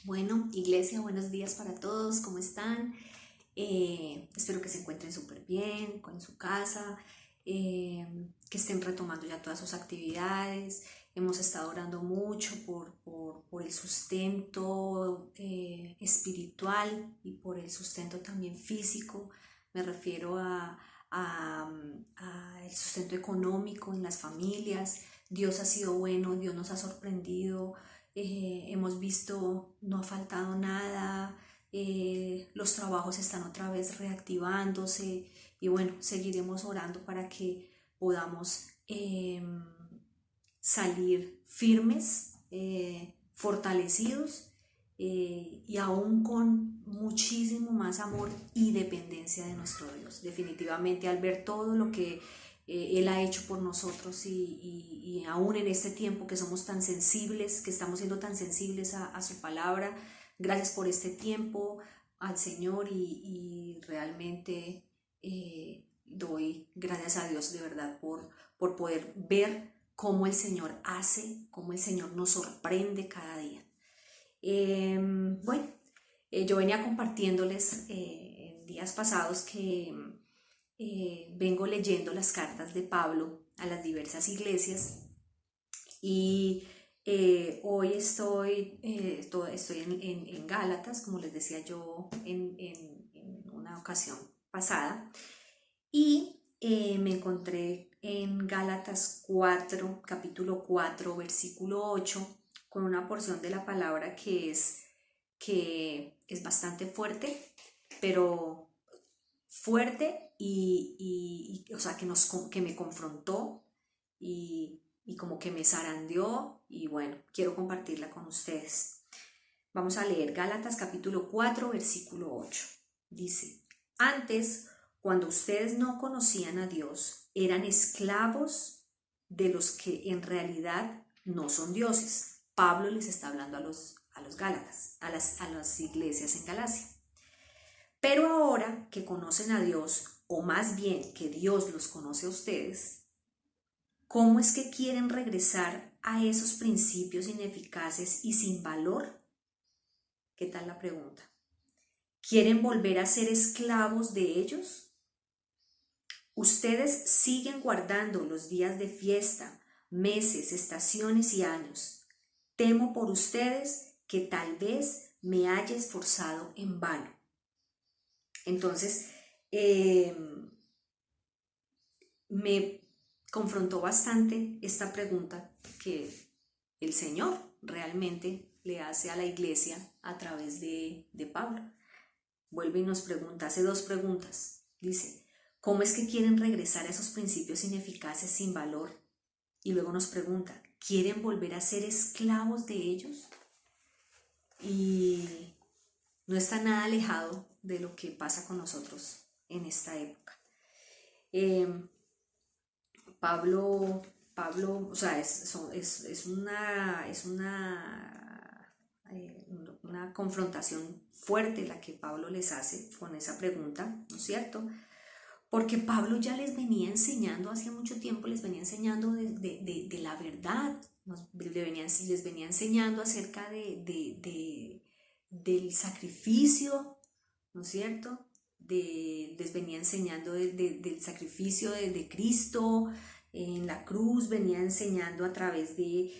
Bueno, iglesia, buenos días para todos, ¿cómo están? Espero que se encuentren súper bien con su casa, que estén retomando ya todas sus actividades. Hemos estado orando mucho por el sustento espiritual y por el sustento también físico. Me refiero a el sustento económico en las familias. Dios ha sido bueno, Dios nos ha sorprendido. Hemos visto, no ha faltado nada, los trabajos están otra vez reactivándose y bueno, seguiremos orando para que podamos salir firmes, fortalecidos y aún con muchísimo más amor y dependencia de nuestro Dios. Definitivamente al ver todo lo que Él ha hecho por nosotros y aún en este tiempo que somos tan sensibles, que estamos siendo tan sensibles a su palabra, gracias por este tiempo al Señor y realmente doy gracias a Dios de verdad por poder ver cómo el Señor hace, cómo el Señor nos sorprende cada día. Bueno, yo venía compartiéndoles en días pasados que vengo leyendo las cartas de Pablo a las diversas iglesias y hoy estoy en Gálatas, como les decía yo en una ocasión pasada, y me encontré en Gálatas 4, capítulo 4, versículo 8, con una porción de la palabra que es bastante fuerte, pero fuerte o sea, que me confrontó y como que me zarandeó y bueno, quiero compartirla con ustedes. Vamos a leer Gálatas capítulo 4, versículo 8. Dice, antes, cuando ustedes no conocían a Dios, eran esclavos de los que en realidad no son dioses. Pablo les está hablando a los Gálatas, a las iglesias en Galacia. Pero ahora que conocen a Dios, o más bien que Dios los conoce a ustedes, ¿cómo es que quieren regresar a esos principios ineficaces y sin valor? ¿Qué tal la pregunta? ¿Quieren volver a ser esclavos de ellos? Ustedes siguen guardando los días de fiesta, meses, estaciones y años. Temo por ustedes que tal vez me haya esforzado en vano. Entonces, me confrontó bastante esta pregunta que el Señor realmente le hace a la iglesia a través de Pablo. Vuelve y nos pregunta, hace dos preguntas. Dice, ¿cómo es que quieren regresar a esos principios ineficaces sin valor? Y luego nos pregunta, ¿quieren volver a ser esclavos de ellos? Y no está nada alejado de lo que pasa con nosotros en esta época. Pablo, o sea, una confrontación fuerte la que Pablo les hace con esa pregunta, ¿no es cierto? Porque Pablo ya les venía enseñando, hacía mucho tiempo les venía enseñando de la verdad, les venía enseñando acerca del sacrificio, ¿no es cierto? Les venía enseñando del sacrificio de Cristo en la cruz, venía enseñando a través de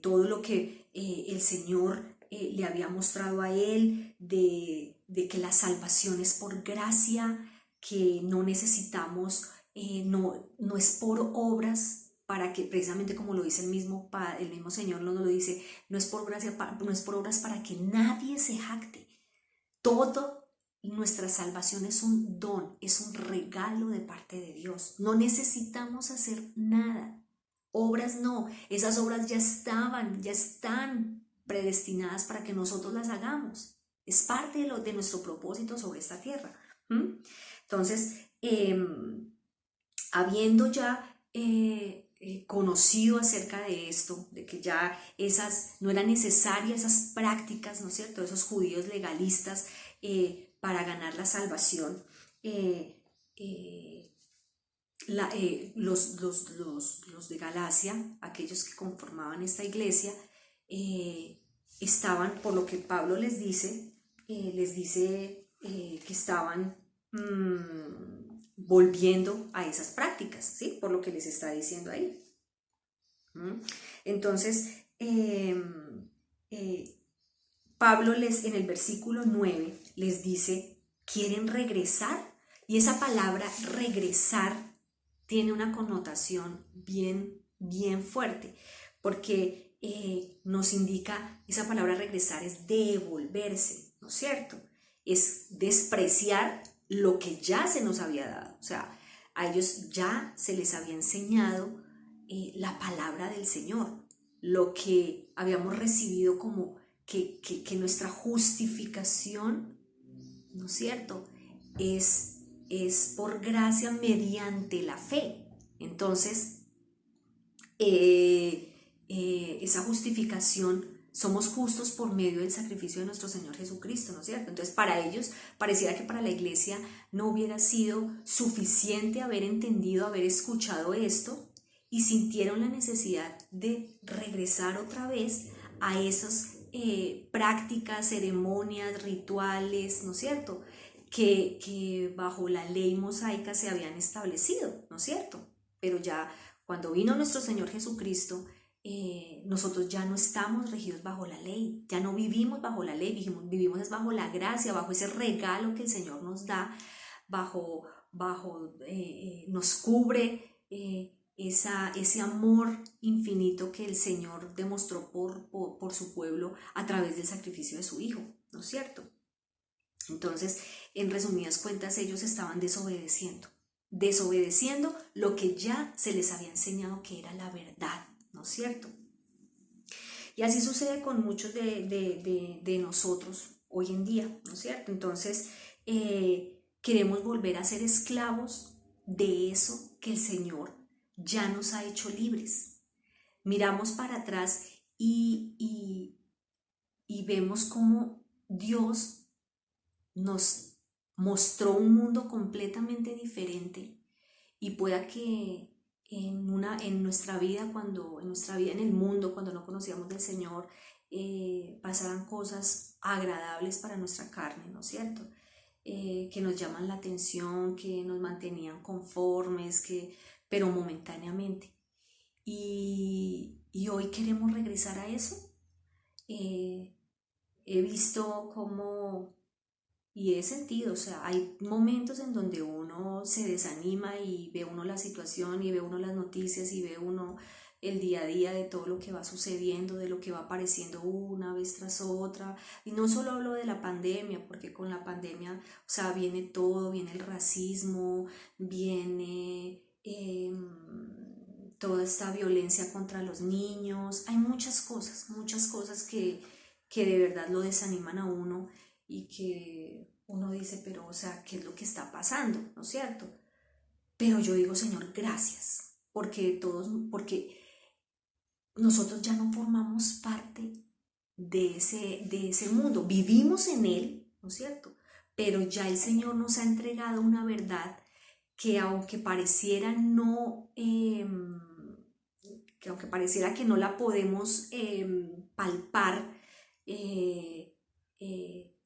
todo lo que el Señor le había mostrado a él, de que la salvación es por gracia, que no necesitamos, no es por obras, para que precisamente como lo dice el mismo Señor nos lo dice, no es por gracia, no es por obras para que nadie se jacte. Todo nuestra salvación es un don, es un regalo de parte de Dios. No necesitamos hacer nada. Obras no, esas obras ya están predestinadas para que nosotros las hagamos. Es parte de nuestro propósito sobre esta tierra. Entonces, habiendo ya conocido acerca de esto, de que ya no eran necesarias esas prácticas, ¿no es cierto?, esos judíos legalistas para ganar la salvación, los de Galacia, aquellos que conformaban esta iglesia, estaban, por lo que Pablo les dice que estaban volviendo a esas prácticas, ¿sí? Por lo que les está diciendo ahí. Entonces, Pablo en el versículo 9 les dice, ¿quieren regresar? Y esa palabra regresar tiene una connotación bien, bien fuerte, porque nos indica, esa palabra regresar es devolverse, ¿no es cierto? Es despreciar lo que ya se nos había dado. O sea, a ellos ya se les había enseñado la palabra del Señor, lo que habíamos recibido como que nuestra justificación, ¿no es cierto?, es por gracia mediante la fe. Entonces, esa justificación, somos justos por medio del sacrificio de nuestro Señor Jesucristo, ¿no es cierto? Entonces, para ellos, pareciera que para la iglesia no hubiera sido suficiente haber entendido, haber escuchado esto, y sintieron la necesidad de regresar otra vez a esas prácticas, ceremonias, rituales, ¿no es cierto?, que bajo la ley mosaica se habían establecido, ¿no es cierto? Pero ya cuando vino nuestro Señor Jesucristo, nosotros ya no estamos regidos bajo la ley, ya no vivimos bajo la ley, vivimos bajo la gracia, bajo ese regalo que el Señor nos da, nos cubre ese amor infinito que el Señor demostró por su pueblo a través del sacrificio de su Hijo, ¿no es cierto? Entonces, en resumidas cuentas, ellos estaban desobedeciendo lo que ya se les había enseñado que era la verdad, ¿no es cierto? Y así sucede con muchos de nosotros hoy en día, ¿no es cierto? Entonces, queremos volver a ser esclavos de eso que el Señor ya nos ha hecho libres. Miramos para atrás y vemos cómo Dios nos mostró un mundo completamente diferente, y pueda que en nuestra vida, en el mundo, cuando no conocíamos del Señor, pasaran cosas agradables para nuestra carne, ¿no es cierto? Que nos llaman la atención, que nos mantenían conformes, pero momentáneamente. Y hoy queremos regresar a eso. He visto cómo, y he sentido, o sea, hay momentos en donde uno se desanima y ve uno la situación y ve uno las noticias y ve uno el día a día de todo lo que va sucediendo, de lo que va apareciendo una vez tras otra. Y no solo hablo de la pandemia, porque con la pandemia, o sea, viene todo, viene el racismo, viene toda esta violencia contra los niños. Hay muchas cosas que de verdad lo desaniman a uno, y que uno dice, pero, o sea, ¿qué es lo que está pasando? ¿No es cierto? Pero yo digo, Señor, gracias, porque nosotros ya no formamos parte de ese mundo, vivimos en él, ¿no es cierto? Pero ya el Señor nos ha entregado una verdad que aunque pareciera que no la podemos palpar,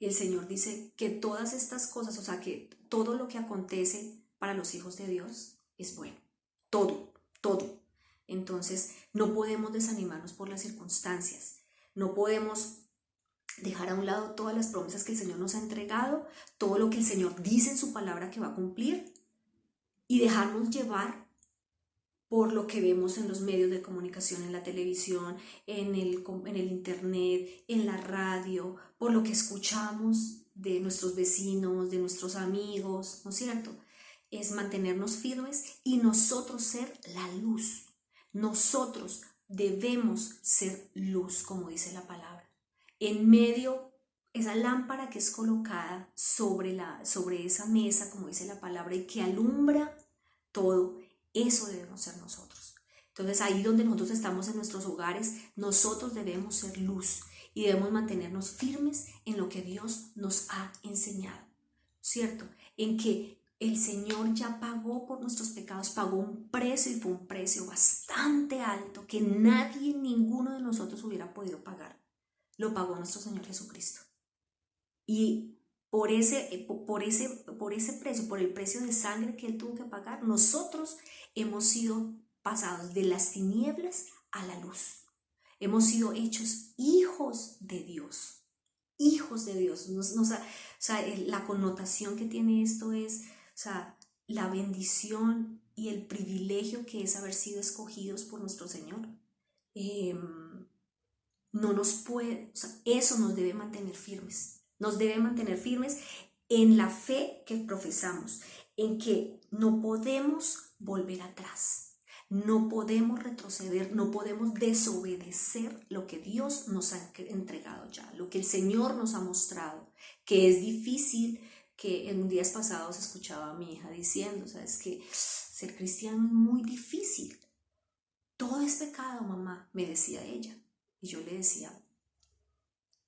el Señor dice que todas estas cosas, o sea, que todo lo que acontece para los hijos de Dios es bueno, todo. Entonces, no podemos desanimarnos por las circunstancias, no podemos dejar a un lado todas las promesas que el Señor nos ha entregado, todo lo que el Señor dice en su palabra que va a cumplir, y dejarnos llevar por lo que vemos en los medios de comunicación, en la televisión, en el internet, en la radio, por lo que escuchamos de nuestros vecinos, de nuestros amigos, ¿no es cierto? Es mantenernos firmes y nosotros ser la luz. Nosotros debemos ser luz, como dice la palabra. En medio, esa lámpara que es colocada sobre esa mesa, como dice la palabra, y que alumbra todo, eso debemos ser nosotros. Entonces, ahí donde nosotros estamos en nuestros hogares, nosotros debemos ser luz y debemos mantenernos firmes en lo que Dios nos ha enseñado, ¿cierto? En que el Señor ya pagó por nuestros pecados, pagó un precio y fue un precio bastante alto que nadie, ninguno de nosotros hubiera podido pagar. Lo pagó nuestro Señor Jesucristo. Y por ese precio, por el precio de sangre que Él tuvo que pagar, nosotros hemos sido pasados de las tinieblas a la luz. Hemos sido hechos hijos de Dios. Hijos de Dios. La connotación que tiene esto es, la bendición y el privilegio que es haber sido escogidos por nuestro Señor. No nos puede, eso nos debe mantener firmes. Nos debe mantener firmes en la fe que profesamos, en que no podemos volver atrás, no podemos retroceder, no podemos desobedecer lo que Dios nos ha entregado ya, lo que el Señor nos ha mostrado, que es difícil, que en días pasados escuchaba a mi hija diciendo, es que ser cristiano es muy difícil. Todo es pecado, mamá, me decía ella. Y yo le decía,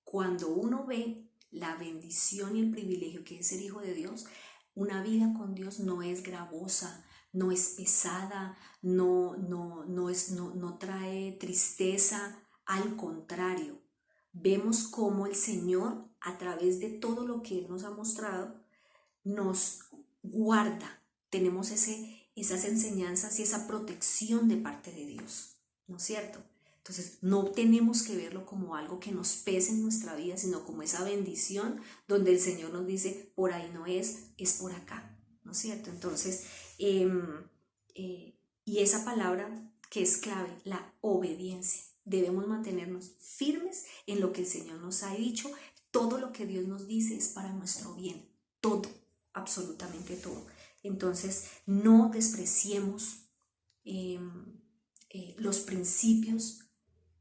cuando uno ve la bendición y el privilegio que es ser hijo de Dios, una vida con Dios no es gravosa, no es pesada, no trae tristeza, al contrario. Vemos cómo el Señor, a través de todo lo que Él nos ha mostrado, nos guarda. Tenemos esas enseñanzas y esa protección de parte de Dios, ¿no es cierto? Entonces no tenemos que verlo como algo que nos pese en nuestra vida, sino como esa bendición donde el Señor nos dice, por ahí no es por acá, ¿no es cierto? Entonces, y esa palabra que es clave, la obediencia. Debemos mantenernos firmes en lo que el Señor nos ha dicho. Todo lo que Dios nos dice es para nuestro bien, todo, absolutamente todo. Entonces, no despreciemos los principios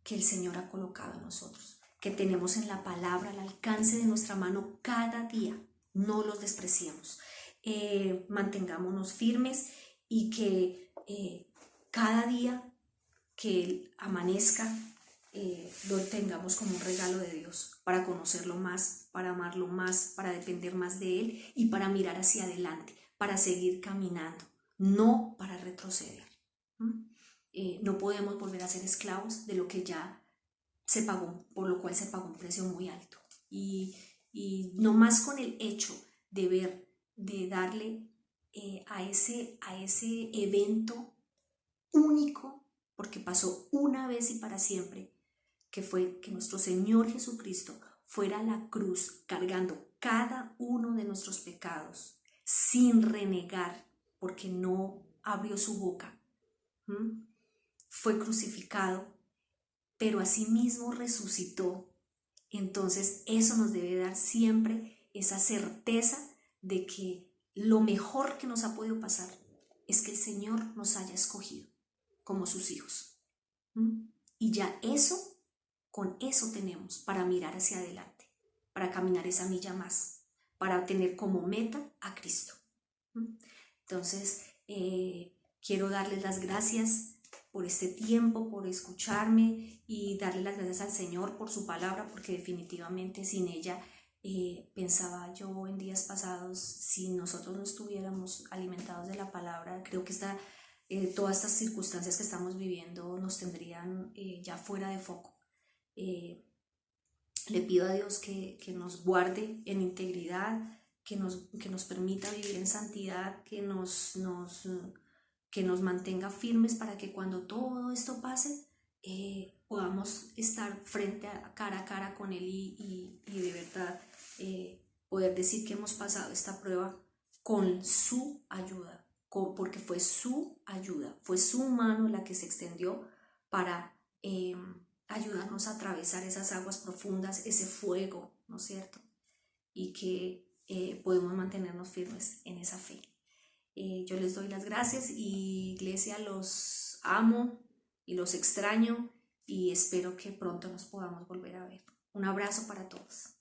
que el Señor ha colocado en nosotros, que tenemos en la palabra al alcance de nuestra mano cada día. No los despreciemos. Mantengámonos firmes y que cada día que amanezca lo tengamos como un regalo de Dios, para conocerlo más, para amarlo más, para depender más de Él y para mirar hacia adelante, para seguir caminando, no para retroceder. No podemos volver a ser esclavos de lo que ya se pagó, por lo cual se pagó un precio muy alto. Y no más con el hecho de darle a ese evento único, porque pasó una vez y para siempre, que fue que nuestro Señor Jesucristo fuera a la cruz cargando cada uno de nuestros pecados sin renegar, porque no abrió su boca. Fue crucificado, pero asimismo resucitó. Entonces eso nos debe dar siempre esa certeza de que lo mejor que nos ha podido pasar es que el Señor nos haya escogido como sus hijos. Y ya con eso tenemos para mirar hacia adelante, para caminar esa milla más, para tener como meta a Cristo. Entonces, quiero darles las gracias por este tiempo, por escucharme y darle las gracias al Señor por su palabra, porque definitivamente sin ella, pensaba yo en días pasados, si nosotros no estuviéramos alimentados de la palabra, creo que todas estas circunstancias que estamos viviendo nos tendrían ya fuera de foco. Le pido a Dios que nos guarde en integridad, que nos permita vivir en santidad, que nos mantenga firmes para que cuando todo esto pase podamos estar cara a cara con Él y de verdad poder decir que hemos pasado esta prueba con su ayuda, porque fue su ayuda, fue su mano la que se extendió para ayudarnos a atravesar esas aguas profundas, ese fuego, ¿no es cierto? Y que podemos mantenernos firmes en esa fe. Yo les doy las gracias y Iglesia, los amo y los extraño y espero que pronto nos podamos volver a ver. Un abrazo para todos.